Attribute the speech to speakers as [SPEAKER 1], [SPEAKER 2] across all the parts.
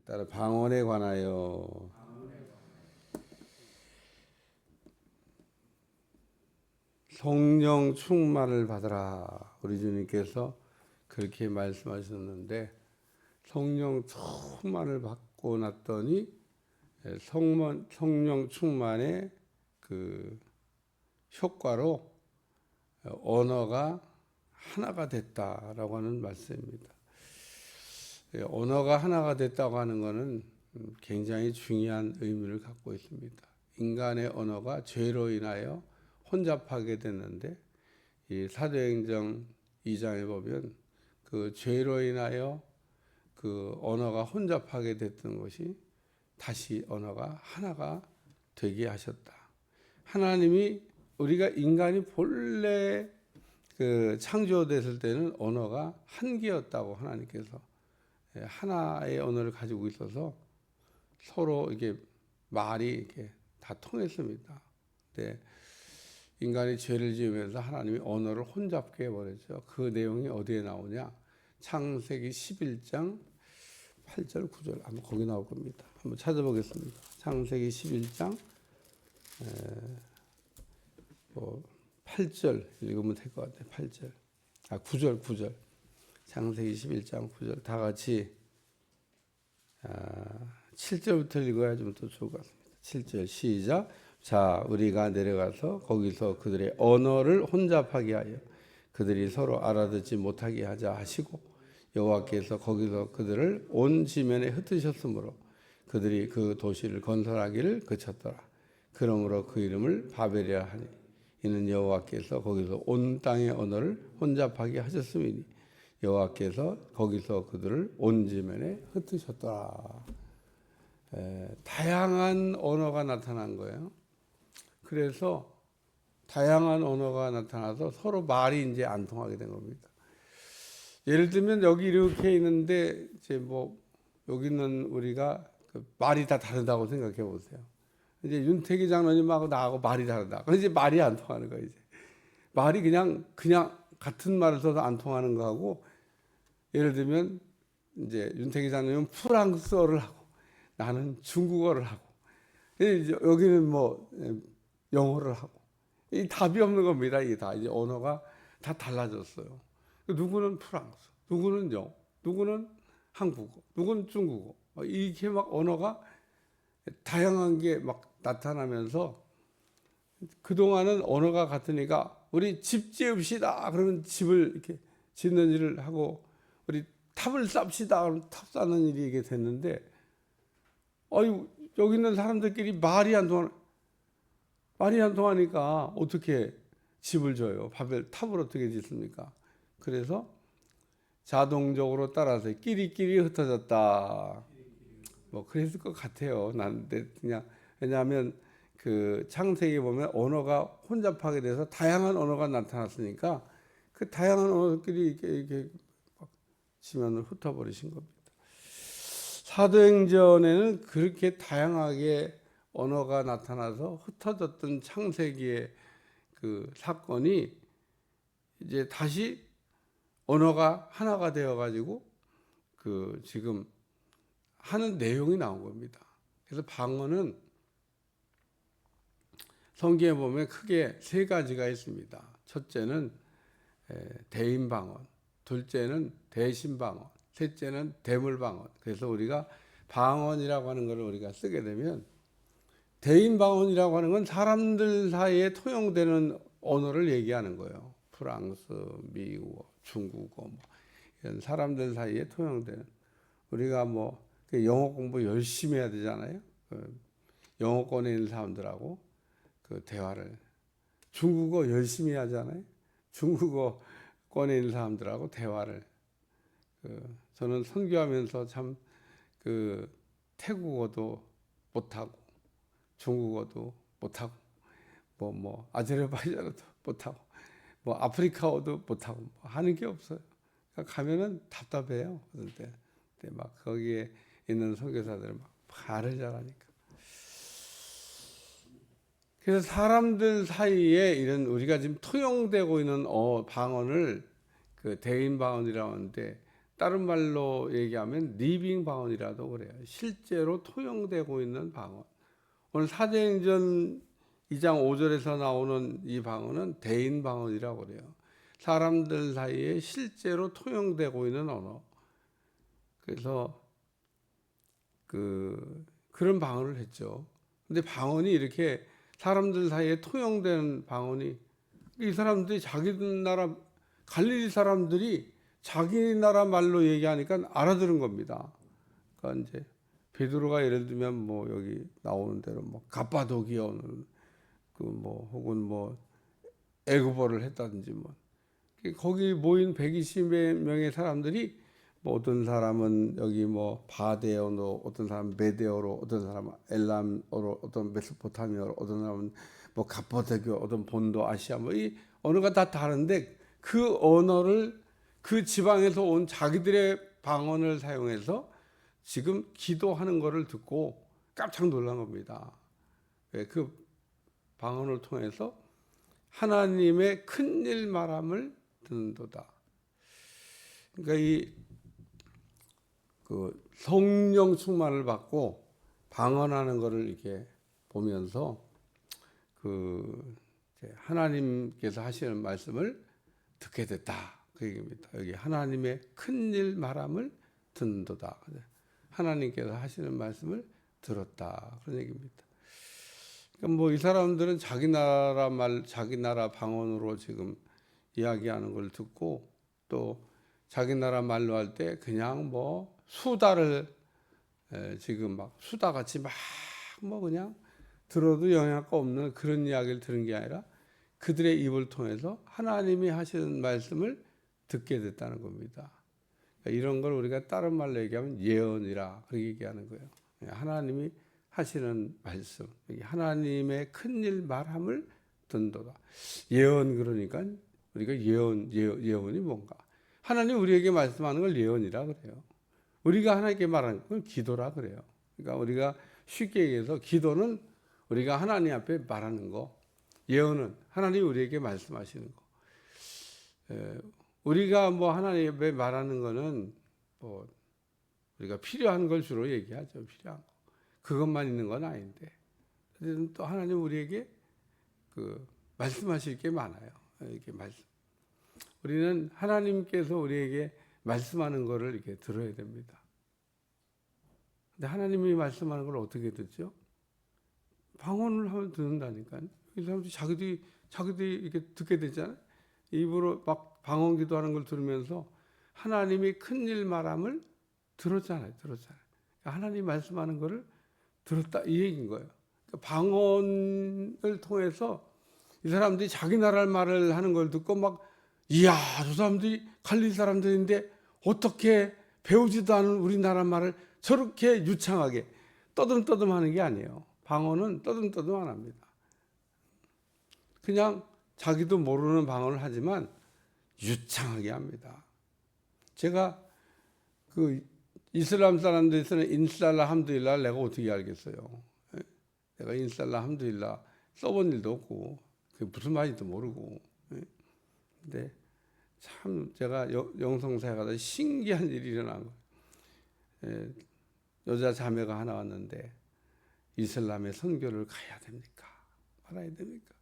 [SPEAKER 1] 따라 방언에 관하여 성령 충만을 받으라. 우리 주님께서 그렇게 말씀하셨는데 성령 충만을 받고 났더니 성령 충만의 그 효과로 언어가 하나가 됐다라고 하는 말씀입니다. 언어가 하나가 됐다고 하는 것은 굉장히 중요한 의미를 갖고 있습니다. 인간의 언어가 죄로 인하여 혼잡하게 됐는데 이 사도행전 2장에 보면 그 죄로 인하여 그 언어가 혼잡하게 됐던 것이 다시 언어가 하나가 되게 하셨다. 하나님이 우리가 인간이 본래 그 창조됐을 때는 언어가 한 개였다고 하나님께서 하나의 언어를 가지고 있어서 서로 이게 말이 이렇게 다 통했습니다. 근데 인간이 죄를 지으면서 하나님이 언어를 혼잡게 해버렸죠. 그 내용이 어디에 나오냐? 창세기 11장 8절 9절 아마 거기 나올 겁니다. 한번 찾아보겠습니다. 창세기 11장 8절 읽으면 될 것 같아요. 8절 9절 창세기 11장 9절 다 같이 7절부터 읽어야 좀 더 좋을 것 같습니다. 7절 시작. 자, 우리가 내려가서 거기서 그들의 언어를 혼잡하게 하여 그들이 서로 알아듣지 못하게 하자 하시고 여호와께서 거기서 그들을 온 지면에 흩으셨으므로 그들이 그 도시를 건설하기를 그쳤더라. 그러므로 그 이름을 바벨이라 하니 이는 여호와께서 거기서 온 땅의 언어를 혼잡하게 하셨음이니 여호와께서 거기서 그들을 온 지면에 흩으셨더라. 다양한 언어가 나타난 거예요. 그래서 다양한 언어가 나타나서 서로 말이 이제 안 통하게 된 겁니다. 예를 들면 여기 이렇게 있는데 이제 뭐 여기 있는 우리가 그 말이 다 다르다고 생각해 보세요. 이제 윤태기 장로님하고 나하고 말이 다르다. 그래서 이제 말이 안 통하는 거예요. 이제 말이 그냥 같은 말을 써도 안 통하는 거하고 예를 들면 이제 윤태기 장로님은 프랑스어를 하고 나는 중국어를 하고 이제 여기는 뭐 영어를 하고 이 답이 없는 겁니다. 이게 다 이제 언어가 다 달라졌어요. 누구는 프랑스, 누구는 영어, 누구는 한국어, 누구는 중국어 이렇게 막 언어가 다양한 게 막 나타나면서 그동안은 언어가 같으니까 우리 집 지읍시다 그러면 집을 이렇게 짓는 일을 하고 우리 탑을 쌉시다 그러면 탑 쌓는 일이 이게 됐는데 여기 있는 사람들끼리 말이 안 통하니까 어떻게 집을 져요? 바벨 탑을 어떻게 짓습니까? 그래서 자동적으로 따라서 끼리끼리 흩어졌다. 뭐 그랬을 것 같아요. 난 그냥 왜냐하면 그 창세기에 보면 언어가 혼잡하게 돼서 다양한 언어가 나타났으니까 그 다양한 언어들끼리 이렇게 지면을 흩어버리신 겁니다. 사도행전에는 그렇게 다양하게 언어가 나타나서 흩어졌던 창세기의 그 사건이 이제 다시 언어가 하나가 되어가지고 그 지금 하는 내용이 나온 겁니다. 그래서 방언은 성경에 보면 크게 세 가지가 있습니다. 첫째는 대인방언, 둘째는 대신방언, 셋째는 대물방언. 그래서 우리가 방언이라고 하는 것을 우리가 쓰게 되면 대인방언이라고 하는 건 사람들 사이에 통용되는 언어를 얘기하는 거예요. 프랑스, 미국어, 중국어 뭐 이런 사람들 사이에 통용되는 우리가 뭐 영어 공부 열심히 해야 되잖아요. 영어권에 있는 사람들하고 그 대화를 중국어 열심히 하잖아요. 중국어권에 있는 사람들하고 대화를 저는 선교하면서 참 그 태국어도 못하고 중국어도 못하고 뭐 아제르바이잔어도 못하고 뭐 아프리카어도 못하고 뭐 하는 게 없어요. 그러니까 가면은 답답해요. 그때 막 거기에 있는 선교사들은 막 말을 잘하니까. 그래서 사람들 사이에 이런 우리가 지금 통용되고 있는 방언을 그 대인 방언이라고 하는데 다른 말로 얘기하면 리빙 방언이라도 그래요. 실제로 통용되고 있는 방언. 오늘 사도행전 2장 5절에서 나오는 이 방언은 대인 방언이라고 그래요. 사람들 사이에 실제로 통용되고 있는 언어. 그래서 그런 방언을 했죠. 근데 방언이 이렇게 사람들 사이에 통용되는 방언이, 이 사람들이 자기 나라 갈릴리 사람들이 자기 나라 말로 얘기하니까 알아들은 겁니다. 그러니까 이제 베드로가 예를 들면 뭐 여기 나오는 대로 뭐 갑바도기아는 뭐 혹은 뭐 애굽어를 했다든지 뭐 거기 모인 120명의 사람들이 뭐 어떤 사람은 여기 뭐 바데어로, 어떤 사람은 메데어로, 어떤 사람은 엘람어로, 어떤 메소포타미아로, 어떤 사람은 뭐 갑바도기아, 어떤 본도 아시아, 뭐 이 언어가 다 다른데 그 언어를 그 지방에서 온 자기들의 방언을 사용해서 지금 기도하는 것을 듣고 깜짝 놀란 겁니다. 그 방언을 통해서 하나님의 큰일 말함을 듣는도다. 그러니까 그 성령 충만을 받고 방언하는 것을 이렇게 보면서 하나님께서 하시는 말씀을 듣게 됐다. 그 얘기입니다. 여기 하나님의 큰일 말함을 듣는도다. 하나님께서 하시는 말씀을 들었다. 그런 얘기입니다. 그러니까 뭐 이 사람들은 자기 나라 방언으로 지금 이야기하는 걸 듣고 또 자기 나라 말로 할 때 그냥 뭐 수다를 지금 막 수다같이 막 뭐 그냥 들어도 영향가 없는 그런 이야기를 들은 게 아니라 그들의 입을 통해서 하나님이 하시는 말씀을 듣게 됐다는 겁니다. 그러니까 이런 걸 우리가 다른 말로 얘기하면 예언이라 그렇게 얘기하는 거예요. 하나님이 하시는 말씀, 하나님의 큰일 말함을 듣는도다. 예언, 그러니까 우리가 예언이 뭔가? 하나님 우리에게 말씀하는 걸 예언이라 그래요. 우리가 하나님께 말하는 건 기도라 그래요. 그러니까 우리가 쉽게 얘기해서 기도는 우리가 하나님 앞에 말하는 거, 예언은 하나님이 우리에게 말씀하시는 거. 우리가 뭐 하나님 앞에 말하는 거는 뭐 우리가 필요한 걸 주로 얘기하죠. 필요한 거. 그것만 있는 건 아닌데. 또 하나님 우리에게 말씀하실 게 많아요. 이렇게 말씀. 우리는 하나님께서 우리에게 말씀하는 거를 이렇게 들어야 됩니다. 근데 하나님이 말씀하는 걸 어떻게 듣죠? 방언을 하면 듣는다니까요. 이 사람들이 자기들이 이렇게 듣게 되잖아요. 입으로 막 방언 기도하는 걸 들으면서 하나님이 큰일 말함을 들었잖아요. 그러니까 하나님 말씀하는 거를 들었다 이 얘기인 거예요. 그러니까 방언을 통해서 이 사람들이 자기 나라 말을 하는 걸 듣고 막 이야, 저 사람들이 갈릴리 사람들인데 어떻게 배우지도 않은 우리나라 말을 저렇게 유창하게 떠듬떠듬하는 게 아니에요. 방언은 떠듬떠듬 안 합니다. 그냥 자기도 모르는 방언을 하지만 유창하게 합니다. 제가 이슬람 사람들에서는 인살라 함두릴라 내가 어떻게 알겠어요? 내가 인살라 함두릴라 써본 일도 없고 그게 무슨 말인지도 모르고. 근데 참 제가 영성사에 가서 신기한 일이 일어난 거예요. 여자 자매가 하나 왔는데 이슬람의 선교를 가야 됩니까? 말아야 됩니까?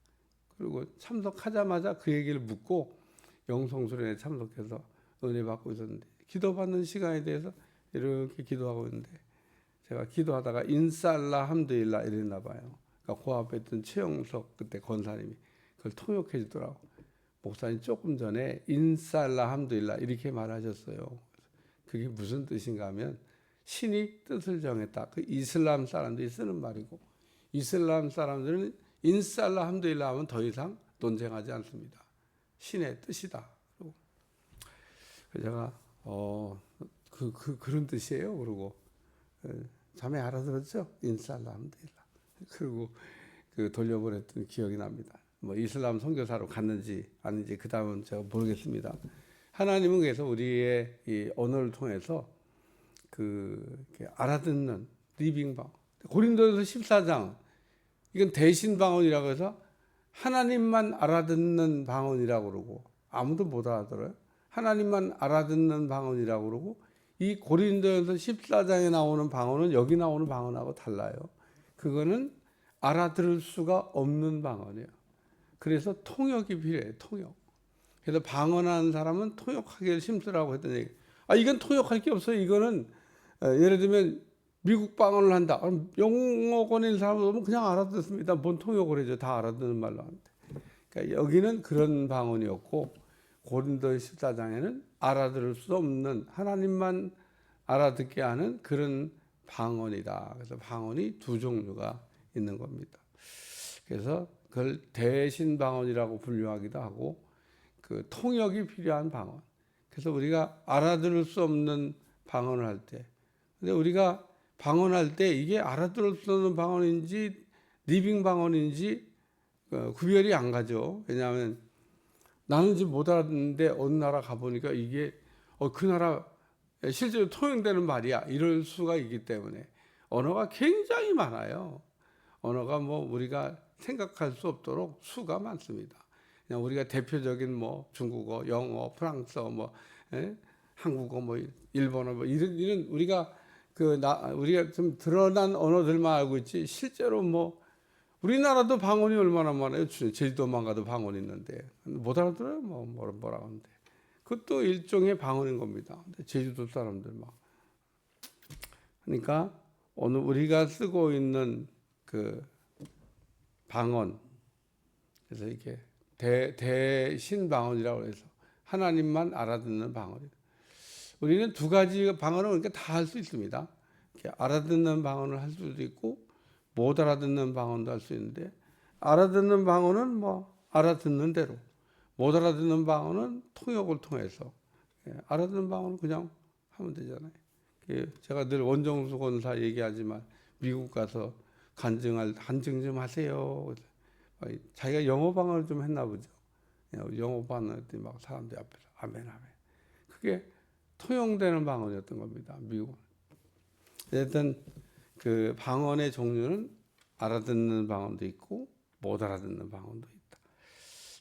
[SPEAKER 1] 그리고 참석하자마자 그 얘기를 묻고 영성수련에 참석해서 은혜 받고 있었는데 기도받는 시간에 대해서 이렇게 기도하고 있는데 제가 기도하다가 인살라 함드일라 이랬나 봐요. 그러니까 그 앞에 있던 최영석 그때 권사님이 그걸 통역해 주더라고. 목사님 조금 전에 인살라 함드일라 이렇게 말하셨어요. 그게 무슨 뜻인가 하면 신이 뜻을 정했다. 그 이슬람 사람들이 쓰는 말이고 이슬람 사람들은 인살라 함드일라 하면 더 이상 논쟁하지 않습니다. 신의 뜻이다. 그래서 제가 그런 뜻이에요. 그러고 자매 알아들었죠? 인살라 함드일라. 그리고 돌려보냈던 기억이 납니다. 뭐 이슬람 선교사로 갔는지 아닌지 그 다음은 제가 모르겠습니다. 하나님은 그래서 우리의 이 언어를 통해서 알아듣는 리빙방. 고린도전서 14장 이건 대신 방언이라고 해서 하나님만 알아듣는 방언이라고 그러고 아무도 못 알아들어요. 하나님만 알아듣는 방언이라고 그러고, 이 고린도전서 14장에 나오는 방언은 여기 나오는 방언하고 달라요. 그거는 알아들을 수가 없는 방언이에요. 그래서 통역이 필요해요. 통역. 그래서 방언하는 사람은 통역하기를 힘쓰라고 했던 얘기. 이건 통역할 게 없어요. 이거는 예를 들면 미국 방언을 한다. 그럼 영어권인 사람은 그냥 알아듣습니다. 뭔 통역을 해줘. 다 알아듣는 말로 하는데. 그러니까 여기는 그런 방언이었고, 고린도 14장에는 알아들을 수 없는, 하나님만 알아듣게 하는 그런 방언이다. 그래서 방언이 두 종류가 있는 겁니다. 그래서 그걸 대신 방언이라고 분류하기도 하고, 그 통역이 필요한 방언. 그래서 우리가 알아들을 수 없는 방언을 할 때, 근데 우리가 방언할 때 이게 알아들을 수 없는 방언인지 리빙 방언인지 구별이 안 가죠. 왜냐하면 나는 지금 못 알아듣는데 어느 나라 가보니까 이게 그 나라 실제로 통용되는 말이야, 이럴 수가 있기 때문에 언어가 굉장히 많아요. 언어가 뭐 우리가 생각할 수 없도록 수가 많습니다. 그냥 우리가 대표적인 뭐 중국어, 영어, 프랑스어, 한국어, 일본어, 이런 우리가 우리가 좀 드러난 언어들만 알고 있지, 실제로 우리나라도 방언이 얼마나 많아요. 제주도만 가도 방언이 있는데 못 알아들어요. 뭐라 하는데 그것도 일종의 방언인 겁니다. 근데 제주도 사람들 그러니까 오늘 우리가 쓰고 있는 그 방언, 그래서 이게 대신 방언이라고 해서 하나님만 알아듣는 방언이다. 우리는 두 가지 방언을 그러니까 다 할 수 있습니다. 알아듣는 방언을 할 수도 있고 못 알아듣는 방언도 할 수 있는데, 알아듣는 방언은 알아듣는 대로, 못 알아듣는 방언은 통역을 통해서, 알아듣는 방언은 그냥 하면 되잖아요. 제가 늘 원정수 권사 얘기하지만 미국 가서 간증 좀 하세요. 자기가 영어 방언을 좀 했나 보죠. 영어 방언 했더니 사람들 앞에서 아멘 아멘. 그게 통용되는 방언이었던 겁니다. 미국은. 어쨌든 그 방언의 종류는 알아듣는 방언도 있고 못 알아듣는 방언도 있다.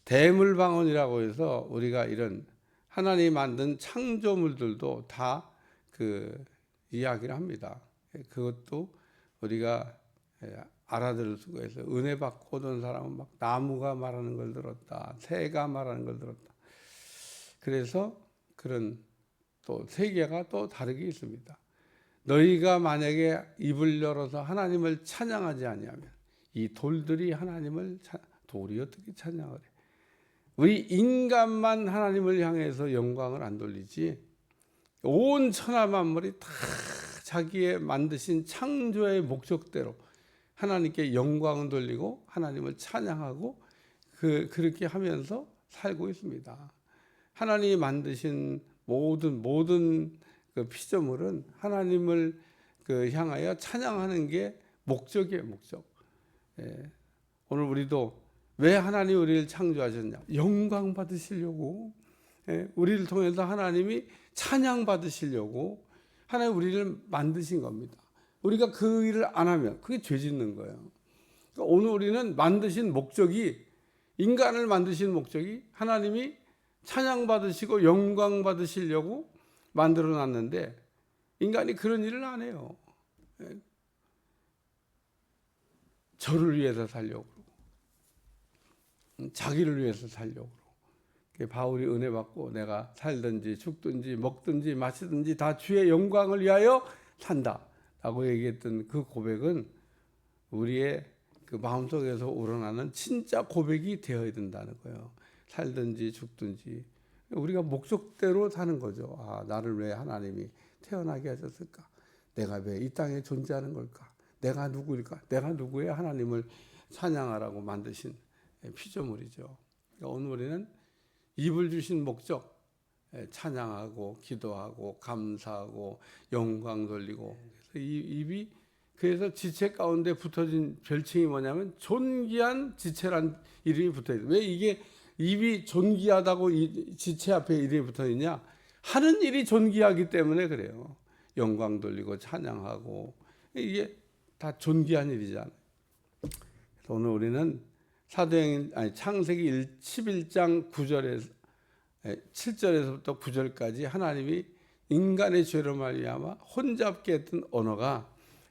[SPEAKER 1] 대물 방언이라고 해서 우리가 이런 하나님이 만든 창조물들도 다 그 이야기를 합니다. 그것도 우리가 알아들을 수가 있어요. 은혜 받고 오던 사람은 나무가 말하는 걸 들었다, 새가 말하는 걸 들었다. 그래서 그런 또 세계가 또 다르게 있습니다. 너희가 만약에 입을 열어서 하나님을 찬양하지 아니하면 이 돌들이 돌이 어떻게 찬양을 해? 우리 인간만 하나님을 향해서 영광을 안 돌리지, 온 천하 만물이 다 자기의 만드신 창조의 목적대로 하나님께 영광을 돌리고 하나님을 찬양하고 그렇게 하면서 살고 있습니다. 하나님이 만드신 모든 그 피조물은 하나님을 향하여 찬양하는 게 목적이에요, 목적. 오늘 우리도 왜 하나님이 우리를 창조하셨냐? 영광 받으시려고, 우리를 통해서 하나님이 찬양 받으시려고 하나님 우리를 만드신 겁니다. 우리가 그 일을 안 하면 그게 죄 짓는 거예요. 그러니까 오늘 우리는 인간을 만드신 목적이 하나님이 찬양 받으시고 영광 받으시려고 만들어 놨는데, 인간이 그런 일을 안 해요. 저를 위해서 살려고 그러고, 자기를 위해서 살려고 그러고. 바울이 은혜 받고 내가 살든지 죽든지 먹든지 마시든지 다 주의 영광을 위하여 산다 라고 얘기했던 그 고백은 우리의 그 마음속에서 우러나는 진짜 고백이 되어야 된다는 거예요. 살든지 죽든지 우리가 목적대로 사는 거죠. 나를 왜 하나님이 태어나게 하셨을까? 내가 왜 이 땅에 존재하는 걸까? 내가 누구일까? 내가 누구의 하나님을 찬양하라고 만드신 피조물이죠. 그러니까 오늘 우리는 입을 주신 목적, 찬양하고 기도하고 감사하고 영광 돌리고, 그래서 지체 가운데 붙어진 별칭이 뭐냐면 존귀한 지체란 이름이 붙어있어요. 왜 이게 입이 존귀하다고 이 지체 앞에 이름이 붙어있냐? 하는 일이 존귀하기 때문에 그래요. 영광 돌리고 찬양하고, 이게 다 존귀한 일이잖아요. 그래서 오늘 우리는 창세기 11장 9절에 7절에서부터 9절까지 하나님이 인간의 죄로 말미암아 혼잡게 했던 언어가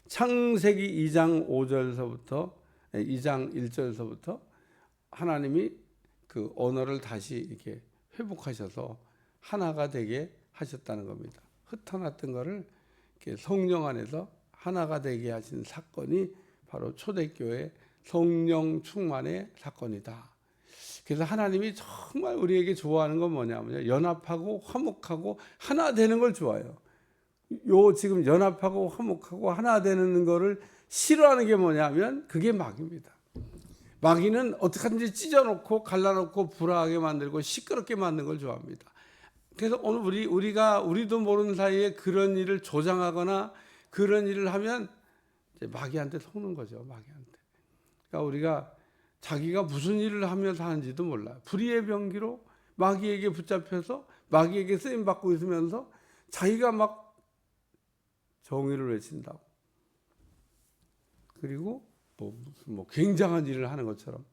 [SPEAKER 1] 창세기 2장 5절서부터 2장 1절서부터 하나님이 그 언어를 다시 이렇게 회복하셔서 하나가 되게 하셨다는 겁니다. 흩어놨던 것을 성령 안에서 하나가 되게 하신 사건이 바로 초대교회 성령 충만의 사건이다. 그래서 하나님이 정말 우리에게 좋아하는 건 뭐냐면요, 연합하고 화목하고 하나 되는 걸 좋아해요. 요 지금 연합하고 화목하고 하나 되는 거를 싫어하는 게 뭐냐면 그게 마귀입니다. 마귀는 어떻게 하든지 찢어놓고 갈라놓고 불화하게 만들고 시끄럽게 만드는 걸 좋아합니다. 그래서 오늘 우리도 모르는 사이에 그런 일을 조장하거나 그런 일을 하면 이제 마귀한테 속는 거죠. 마귀한테. 그러니까 우리가 자기가 무슨 일을 하면서 하는지도 몰라요. 불의의 병기로 마귀에게 붙잡혀서 마귀에게 쓰임 받고 있으면서 자기가 막 정의를 외친다고. 그리고 뭐 굉장한 일을 하는 것처럼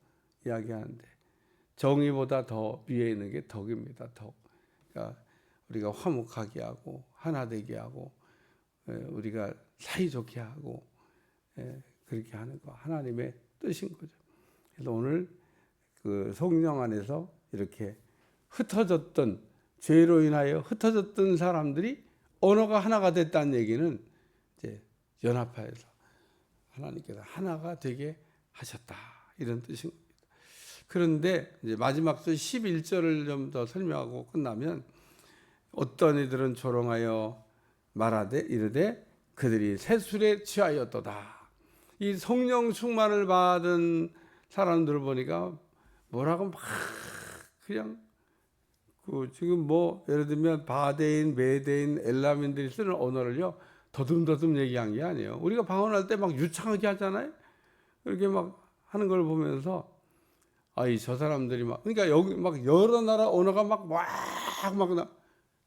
[SPEAKER 1] 이야기하는데 정의보다 더 위에 있는 게 덕입니다. 덕. 그러니까 우리가 화목하게 하고 하나 되게 하고 우리가 사이좋게 하고 그렇게 하는 거 하나님의 뜻인 거죠. 그래서 오늘 그 성령 안에서 이렇게 흩어졌던 죄로 인하여 흩어졌던 사람들이 언어가 하나가 됐다는 얘기는 이제 연합하여서 하나님께서 하나가 되게 하셨다 이런 뜻인 겁니다. 그런데 이제 마지막 절 11절을 좀 더 설명하고 끝나면 어떤 이들은 조롱하여 말하되 이르되 그들이 새술에 취하였도다. 이 성령 충만을 받은 사람들을 보니까 뭐라고 막 그냥 그 지금 뭐 예를 들면 바데인, 메데인, 엘람인들이 쓰는 언어를요 더듬더듬 얘기한 게 아니에요. 우리가 방언할 때 막 유창하게 하잖아요. 이렇게 막 하는 걸 보면서 저 사람들이 막 그러니까 여기 막 여러 나라 언어가 막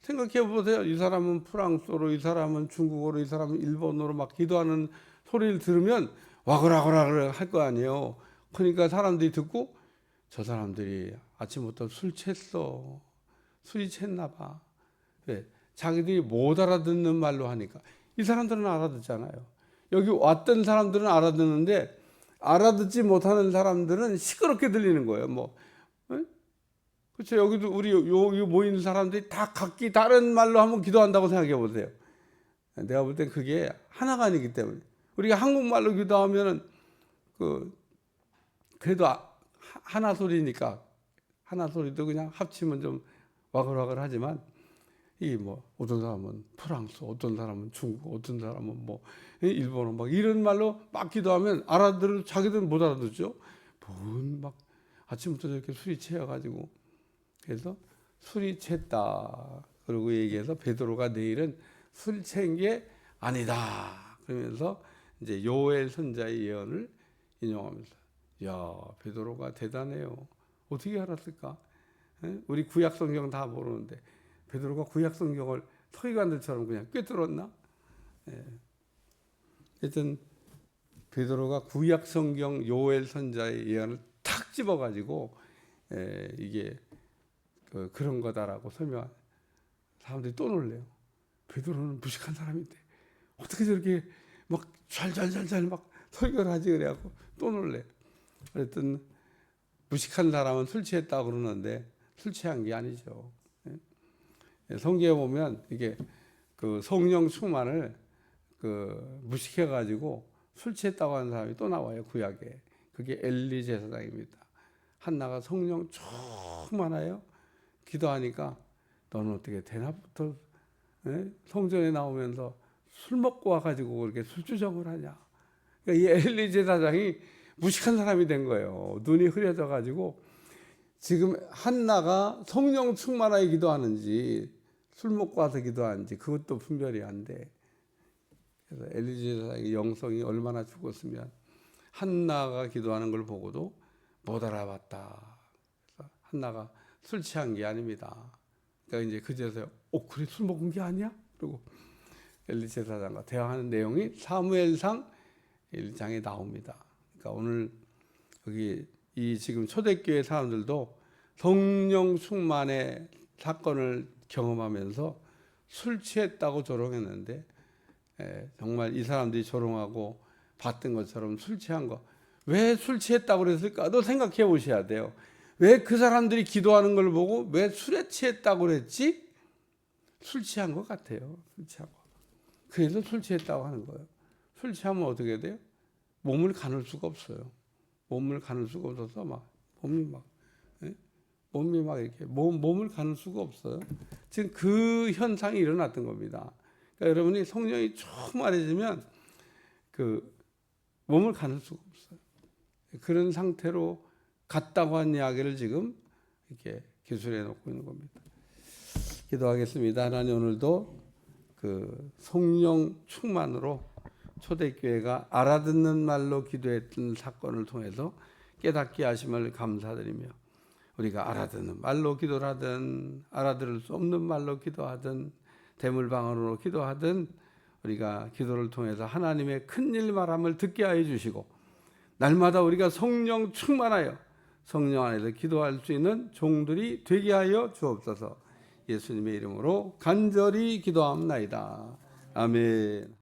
[SPEAKER 1] 생각해 보세요. 이 사람은 프랑스어로, 이 사람은 중국어로, 이 사람은 일본어로 막 기도하는 소리를 들으면 와그라그라 할 거 아니에요. 그러니까 사람들이 듣고 저 사람들이 아침부터 술 챘어. 술이 챘나 봐. 왜? 자기들이 못 알아듣는 말로 하니까. 이 사람들은 알아듣잖아요. 여기 왔던 사람들은 알아듣는데 알아듣지 못하는 사람들은 시끄럽게 들리는 거예요. 뭐, 그렇죠. 여기도 우리 여기 모이는 사람들이 다 각기 다른 말로 한번 기도한다고 생각해 보세요. 내가 볼 땐 그게 하나가 아니기 때문에 우리가 한국말로 기도하면은 그래도 하나 소리니까 하나 소리도 그냥 합치면 좀 와글와글 하지만 이 뭐 어떤 사람은 프랑스, 어떤 사람은 중국, 어떤 사람은 뭐 일본어 막 이런 말로 막 기도하면 알아들어 자기들은 못 알아듣죠. 뭔 막 아침부터 저렇게 술이 채여가지고 그래서 술이 챘다 그러고 얘기해서 베드로가 내일은 술 채인 게 아니다 그러면서 이제 요엘 선자의 예언을 인용하면서 야 베드로가 대단해요. 어떻게 알았을까? 우리 구약 성경 다 모르는데 베드로가 구약 성경을 서기관들처럼 그냥 꿰뚫었나? 하여튼 베드로가 구약 성경 요엘 선자의 예언을 탁 집어가지고 이게 그런 거다라고 설명한 사람들이 또 놀래요. 베드로는 무식한 사람인데 어떻게 저렇게 막 잘잘잘잘 막 설교를 하지 그래갖고 또 놀래. 하여튼 무식한 사람은 술 취했다고 그러는데 술 취한 게 아니죠. 성경에 보면 이게 그 성령 충만을 무식해 가지고 술 취했다고 하는 사람이 또 나와요. 구약에. 그게 엘리 제사장입니다. 한나가 성령 충만하여 기도하니까 너는 어떻게 대낮부터 성전에 나오면서 술 먹고 와가지고 그렇게 술주정을 하냐. 그러니까 이 엘리 제사장이 무식한 사람이 된 거예요. 눈이 흐려져 가지고 지금 한나가 성령 충만하게 기도하는지 술 먹고 와서 기도하는지 그것도 분별이 안 돼. 그래서 엘리 제사장의 영성이 얼마나 죽었으면 한나가 기도하는 걸 보고도 못 알아봤다. 그래서 한나가 술 취한 게 아닙니다. 그러니까 이제 그제서야 그래 술 먹은 게 아니야? 그리고 엘리 제사장과 대화하는 내용이 사무엘상 1장에 나옵니다. 그러니까 오늘 여기 이 지금 초대교회 사람들도 성령 충만의 사건을 경험하면서 술 취했다고 조롱했는데 정말 이 사람들이 조롱하고 봤던 것처럼 술 취한 거, 왜 술 취했다고 그랬을까도 생각해 보셔야 돼요. 왜 그 사람들이 기도하는 걸 보고 왜 술에 취했다고 그랬지? 술 취한 것 같아요. 술 취한 거. 그래서 술 취했다고 하는 거예요. 술 취하면 어떻게 돼요? 몸을 가눌 수가 없어요. 몸을 가눌 수가 없어서 몸이 막 이렇게 몸을 가눌 수가 없어요. 지금 그 현상이 일어났던 겁니다. 그러니까 여러분이 성령이 충만해지면 그 몸을 가눌 수가 없어요. 그런 상태로 갔다고 한 이야기를 지금 이렇게 기술해 놓고 있는 겁니다. 기도하겠습니다. 하나님, 오늘도 그 성령 충만으로 초대교회가 알아듣는 말로 기도했던 사건을 통해서 깨닫게 하심을 감사드리며, 우리가 알아듣는 말로 기도를 하든 알아들을 수 없는 말로 기도하든 대물방언으로 기도하든 우리가 기도를 통해서 하나님의 큰일 말함을 듣게 하여 주시고, 날마다 우리가 성령 충만하여 성령 안에서 기도할 수 있는 종들이 되게 하여 주옵소서. 예수님의 이름으로 간절히 기도합니다. 아멘.